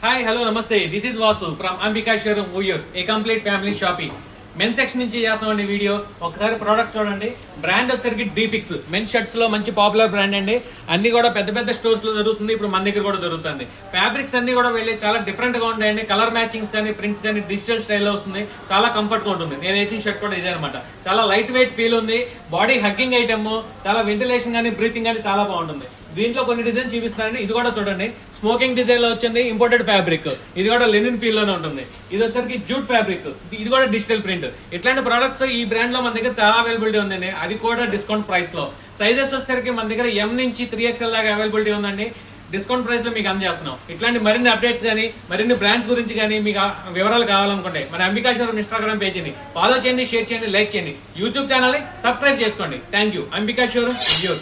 Hi hello నమస్తే, this is Vasu from Ambika showroom Vuyyuru, a complete family shopping. Men section నుంచి చేస్తున్నామండి video. ఒకసారి product చూడండి. బ్రాండ్ వచ్చేసరికి డీఫిక్స్ మెన్ షర్ట్స్ లో మంచి పాపులర్ బ్రాండ్ అండి. అన్ని కూడా పెద్ద పెద్ద స్టోర్స్ లో దొరుకుతుంది, ఇప్పుడు మన దగ్గర కూడా దొరుకుతుంది. ఫ్యాబ్రిక్స్ అన్ని కూడా వెళ్ళి చాలా డిఫరెంట్ గా ఉంటాయండి. కలర్ మ్యాచింగ్స్ కానీ ప్రింట్స్ కానీ డిజిటల్ స్టైల్లో వస్తుంది. చాలా కంఫర్ట్ గా ఉంటుంది. నేను వేసిన షర్ట్ కూడా ఇదే అనమాట. చాలా లైట్ వెయిట్ ఫీల్ ఉంది. బాడీ హగ్గింగ్ ఐటమ్, చాలా వెంటిలేషన్ కానీ బ్రీతింగ్ కానీ చాలా బాగుంటుంది. దీంట్లో కొన్ని డిజైన్ చూపిస్తానండి. ఇది కూడా చూడండి, స్మోకింగ్ డిజైన్ లో వచ్చింది, ఇంపోర్టెడ్ ఫ్యాబ్రిక్. ఇది కూడా లెనిన్ ఫీల్ లోనే ఉంటుంది. ఇది వచ్చరికి జూట్ ఫ్యాబ్రిక్, ఇది కూడా డిజిటల్ ప్రింట్. ఇట్లాంటి ప్రొడక్ట్స్ ఈ బ్రాండ్ లో మన దగ్గర చాలా అవైలబిలిటీ ఉందండి. అది కూడా డిస్కౌంట్ ప్రైస్ లో. సైజెస్ వచ్చేసరికి మన దగ్గర M నుంచి 3XL దాకా అవైలబిలిటీ ఉందండి. డిస్కౌంట్ ప్రైస్ లో మీకు అందజేస్తున్నాం. ఇట్లాంటి మరిన్ని అప్డేట్స్ కానీ మరిన్ని బ్రాండ్స్ గురించి కానీ మీకు వివరాలు కావాలనుకుంటే మన అంబికా షోరూమ్ ఇన్స్టాగ్రామ్ పేజీని ఫాలో చేయండి, షేర్ చేయండి, లైక్ చేయండి. యూట్యూబ్ ఛానల్ని సబ్స్క్రైబ్ చేసుకోండి. Thank you. Ambika showroom your.